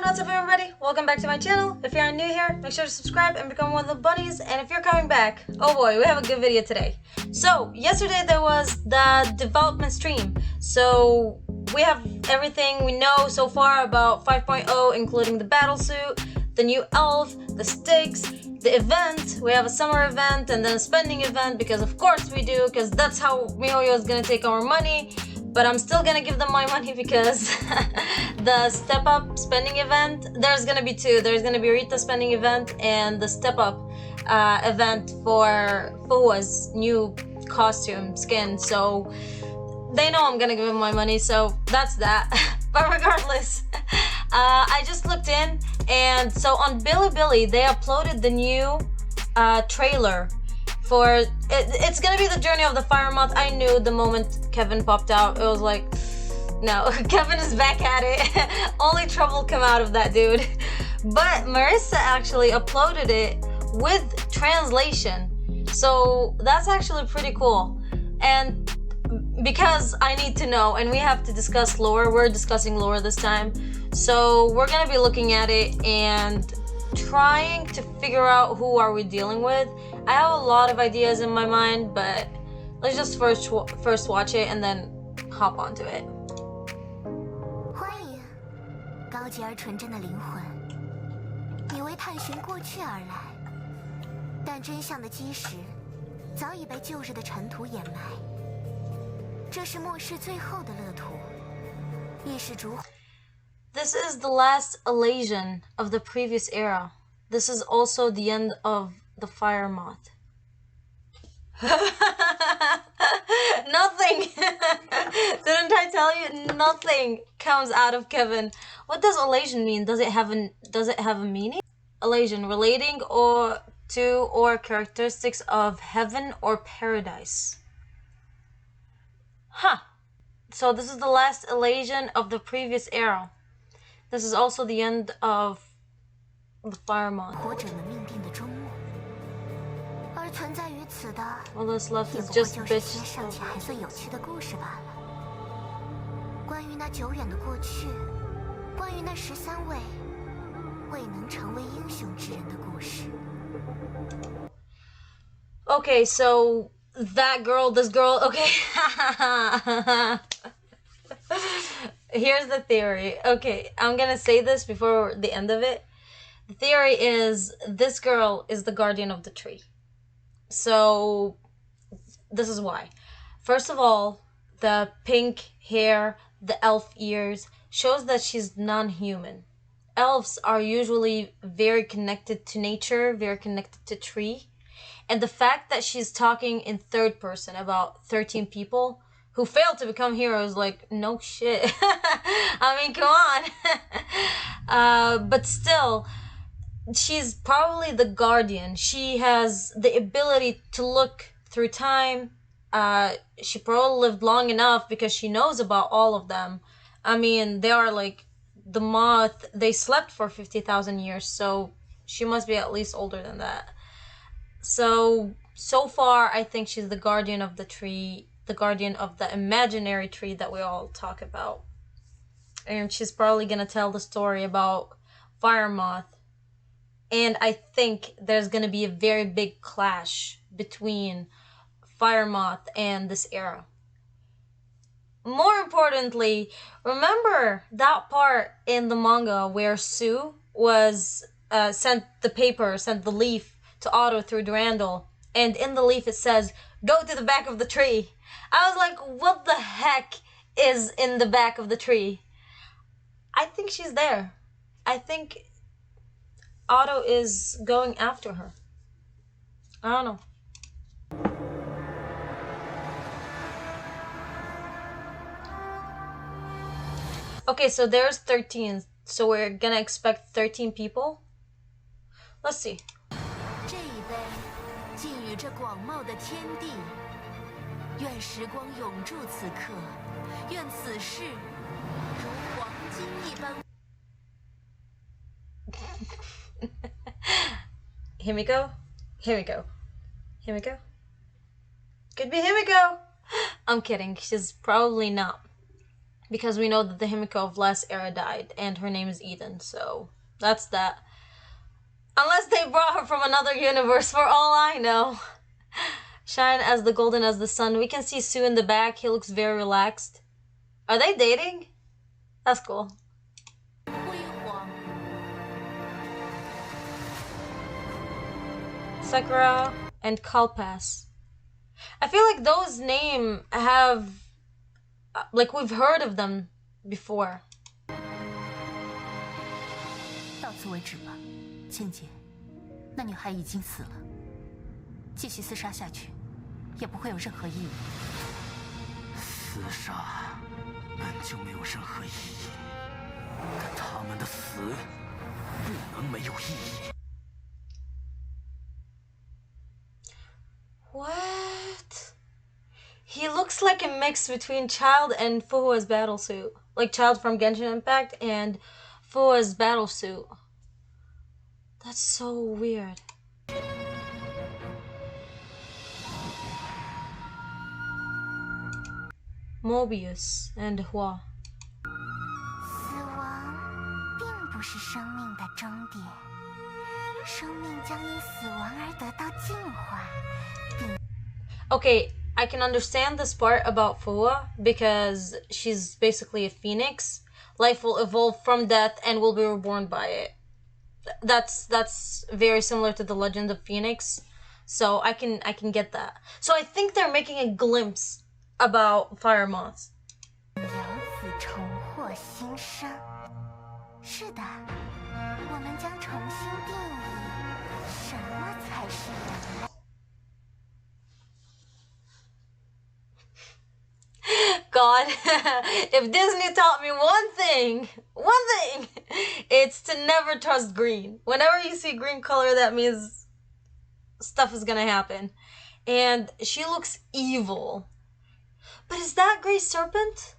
what's up everybody? Welcome back to my channel. If you're new here, make sure to subscribe and become one of the bunnies. And if you're coming back, oh boy, we have a good video today. So, yesterday there was the development stream. So, we have everything we know so far about 5.0, including the battle suit, the new elf, the sticks, the event. We have a summer event and then a spending event, because of course we do, because that's how MiHoYo is gonna take our money. But I'm still gonna give them my money because the step up spending event, there's gonna be two. There's gonna be Rita spending event and the step up event for Fua's new costume skin. So they know I'm gonna give them my money, so that's that. But regardless, I just looked in, and so on Bilibili they uploaded the new trailer for it's gonna be the journey of the fire moth. I knew the moment Kevin popped out. It was like, no, Kevin is back at it. Only trouble come out of that dude. But Marissa actually uploaded it with translation, so that's actually pretty cool. And because I need to know, and we have to discuss lore, we're discussing lore this time, so we're gonna be looking at it and trying to figure out who are we dealing with. I have a lot of ideas in my mind, but let's just first watch it and then hop onto it. 欢迎，高洁而纯真的灵魂，你为探寻过去而来，但真相的基石早已被旧日的尘土掩埋。这是末世最后的乐土，亦是烛。 This is the last Elysian of the previous era. This is also the end of the fire moth. Nothing. Didn't I tell you? Nothing comes out of Kevin. What does Elysian mean? Does it have a meaning? Elysian, relating to characteristics of heaven or paradise. Huh. So this is the last Elysian of the previous era. This is also the end of the fire moth. All that's left is just bitch. Okay, so that girl, this girl, okay. Here's the theory. Okay, I'm gonna say this before the end of it. The theory is this girl is the guardian of the tree. So this is why. First of all, the pink hair, the elf ears, shows that she's non-human. Elves are usually very connected to nature, very connected to tree. And the fact that she's talking in third person about 13 people who failed to become heroes, like, no shit. I mean, come on. But still, she's probably the guardian. She has the ability to look through time. She probably lived long enough because she knows about all of them. I mean, they are like the moth. They slept for 50,000 years, so she must be at least older than that. So far, I think she's the guardian of the tree, the guardian of the imaginary tree that we all talk about. And she's probably gonna tell the story about fire moth. And I think there's gonna be a very big clash between fire moth and this era. More importantly, remember that part in the manga where Sue was sent the leaf to Otto through Durandal, and in the leaf it says, "Go to the back of the tree." I was like, what the heck is in the back of the tree? I think she's there. I think Otto is going after her. I don't know. Okay, so there's 13. So we're gonna expect 13 people? Let's see. Himiko? Himiko. Himiko? Could be Himiko! I'm kidding, she's probably not. because we know that the Himiko of last era died, and her name is Eden, so that's that. Unless they brought her from another universe, for all I know. Shine as the golden as the sun. We can see Sue in the back. He looks very relaxed. Are they dating? That's cool. Sakura and Kalpas. I feel like those names have... like, we've heard of them before. 到此为止吧，千姐。那女孩已经死了，继续厮杀下去，也不会有任何意义。厮杀本就没有任何意义，但他们的死不能没有意义。 What? He looks like a mix between Child and Fuwa's battlesuit. Like Child from Genshin Impact and Fuwa's battlesuit. That's so weird. Mobius and Hua. 死亡并不是生命的终点，生命将因死亡而得到进化。 Okay, I can understand this part about Fuwa because she's basically a phoenix. Life will evolve from death and will be reborn by it. That's very similar to the Legend of Phoenix, so I can get that. So I think they're making a glimpse about fire moths. 由此重获新生。是的，我们将重新定义什么才是人类。 God, if Disney taught me one thing, it's to never trust green. Whenever you see green color, that means stuff is gonna happen. And she looks evil. But is that Grey Serpent?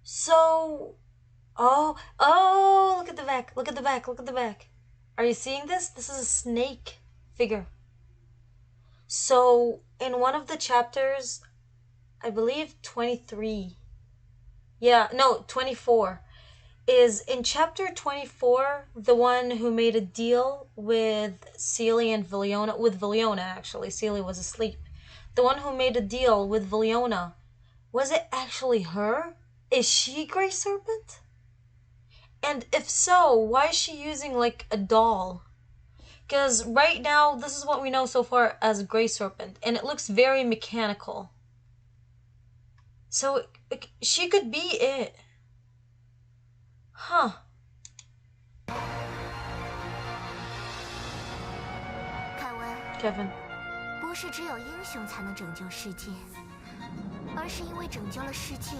So... Oh, look at the back, look at the back, look at the back. Are you seeing this? This is a snake figure. So, in one of the chapters... I believe 23. Yeah, no, 24. Is in chapter 24 the one who made a deal with Celie and Viliona, with Viliona actually. Celie was asleep. The one who made a deal with Viliona. Was it actually her? Is she Grey Serpent? And if so, why is she using like a doll? Because right now, this is what we know so far as Grey Serpent, and it looks very mechanical. So, she could be it. Huh. Kevin. 不是只有英雄才能拯救世界，而是因为拯救了世界，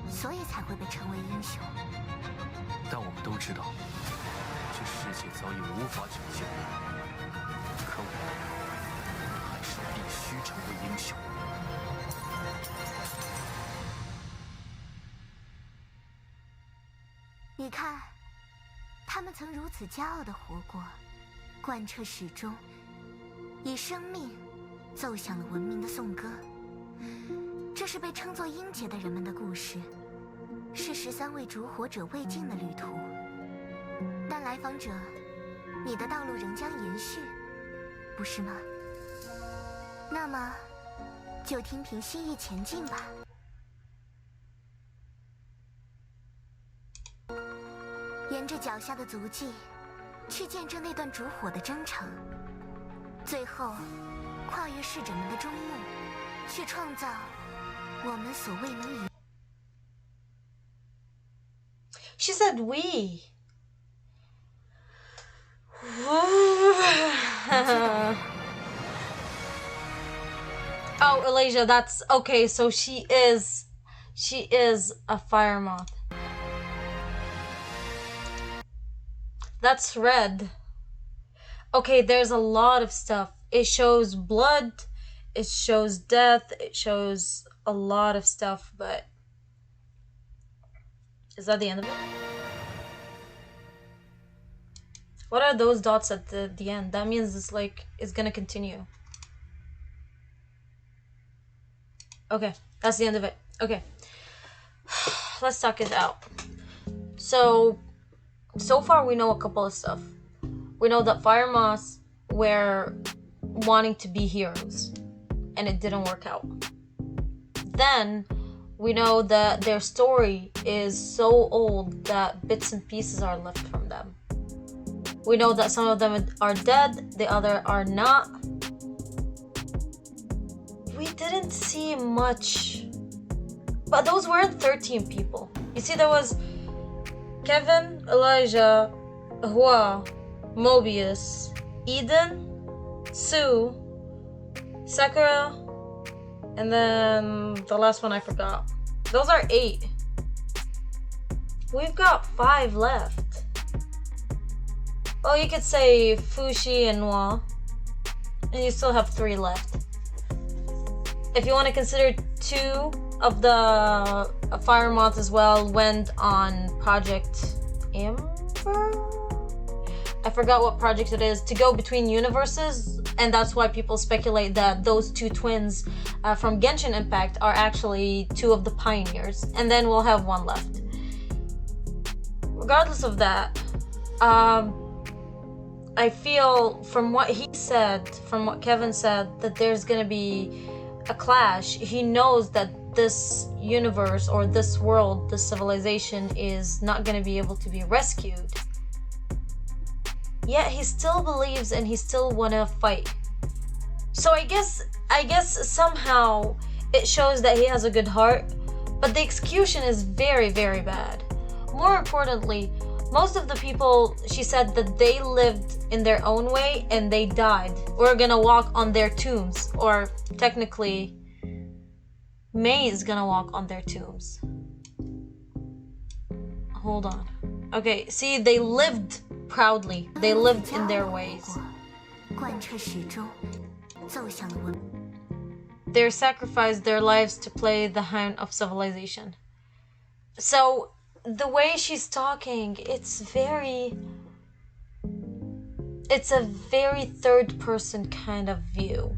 所以才会被称为英雄。但我们都知道，这世界早已无法拯救，可我们还是必须成为英雄。 你看，他们曾如此骄傲地活过，贯彻始终，以生命奏响了文明的颂歌。这是被称作英杰的人们的故事，是13位烛火者未尽的旅途。但来访者，你的道路仍将延续，不是吗？那么，就听凭心意前进吧。 沿着脚下的足迹，去见证那段烛火的征程，最后跨越逝者们的终幕，去创造我们所未能与。She said we. Oh, Elysia, that's okay. So she is a fire moth. That's red. Okay, there's a lot of stuff. It shows blood, it shows death, it shows a lot of stuff, but... Is that the end of it? What are those dots at the end? That means it's like, it's gonna continue. Okay, that's the end of it. Okay. let's talk it out. So far we know a couple of stuff. We know that Fire Moths were wanting to be heroes, and it didn't work out. Then we know that their story is so old that bits and pieces are left from them. We know that some of them are dead, the other are not. We didn't see much, but those weren't 13 people. You see, there was Kevin, Elijah, Hua, Mobius, Eden, Sue, Sakura, and then the last one I forgot. Those are 8. We've got 5 left. Well, you could say Fushi and Noir, and you still have 3 left. If you want to consider 2 of the Fire Moths as well went on Project Amber? I forgot what project it is, to go between universes, and that's why people speculate that those 2 twins from Genshin Impact are actually 2 of the pioneers, and then we'll have 1 left. Regardless of that, I feel from what he said, from what Kevin said, that there's gonna be a clash. He knows that this universe or this world, this civilization is not gonna be able to be rescued. Yet he still believes and he still wanna fight. So I guess somehow it shows that he has a good heart, but the execution is very, very bad. More importantly, most of the people, she said that they lived in their own way and they died. We're gonna walk on their tombs, or technically, May is gonna walk on their tombs. Hold on. Okay, see, they lived proudly. They lived in their ways. They sacrificed their lives to play the hand of civilization. So, the way she's talking, it's a very third person kind of view.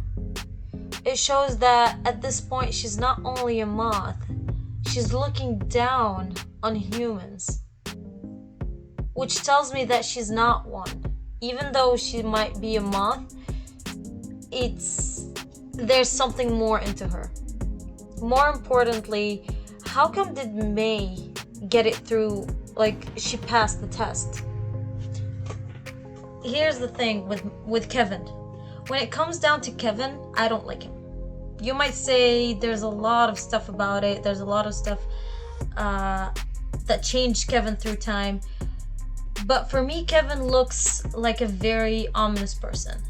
It shows that at this point she's not only a moth, she's looking down on humans, which tells me that she's not one. Even though she might be a moth, there's something more into her. More importantly, how come did May get it through, like she passed the test? Here's the thing with Kevin. When it comes down to Kevin, I don't like him. You might say there's a lot of stuff about it. There's a lot of stuff that changed Kevin through time. But for me, Kevin looks like a very ominous person.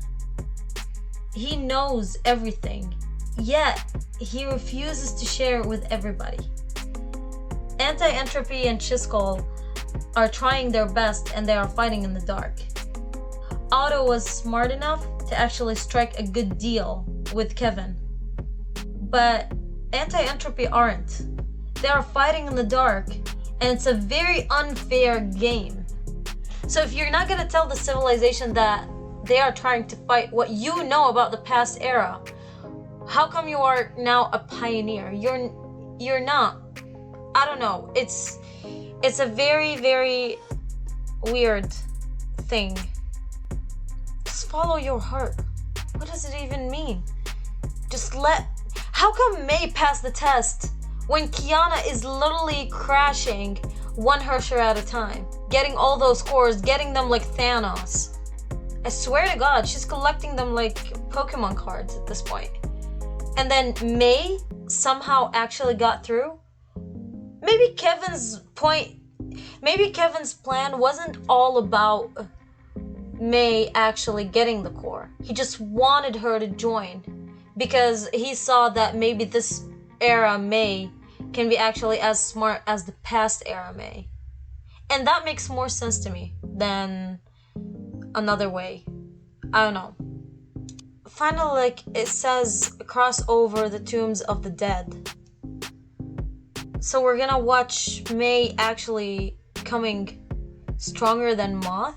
He knows everything, yet he refuses to share it with everybody. Anti-Entropy and Chiscol are trying their best and they are fighting in the dark. Otto was smart enough to actually strike a good deal with Kevin. But Anti-Entropy aren't. They are fighting in the dark, and it's a very unfair game. So if you're not gonna tell the civilization that they are trying to fight what you know about the past era, how come you are now a pioneer? You're not. I don't know. It's a very, very weird thing. Just follow your heart. What does it even mean? How come May passed the test when Kiana is literally crashing one Hersher at a time, getting all those scores, getting them like Thanos? I swear to God, she's collecting them like Pokemon cards at this point. And then May somehow actually got through? Maybe Kevin's plan wasn't all about May actually getting the core. He just wanted her to join because he saw that maybe this era May can be actually as smart as the past era May. And that makes more sense to me than another way. I don't know. Finally, like it says, cross over the tombs of the dead. So we're gonna watch May actually coming stronger than Moth.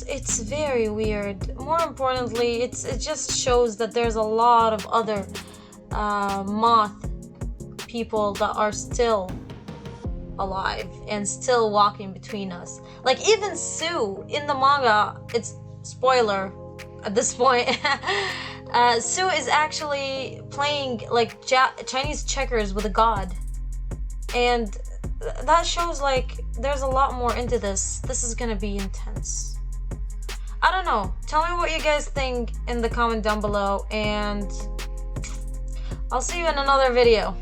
It's very weird. More importantly, it just shows that there's a lot of other Moth people that are still alive and still walking between us. Like even Sue in the manga, it's spoiler at this point, Sue is actually playing like Chinese checkers with a god, and that shows like there's a lot more into this. This is gonna be intense. I don't know, tell me what you guys think in the comment down below, and I'll see you in another video.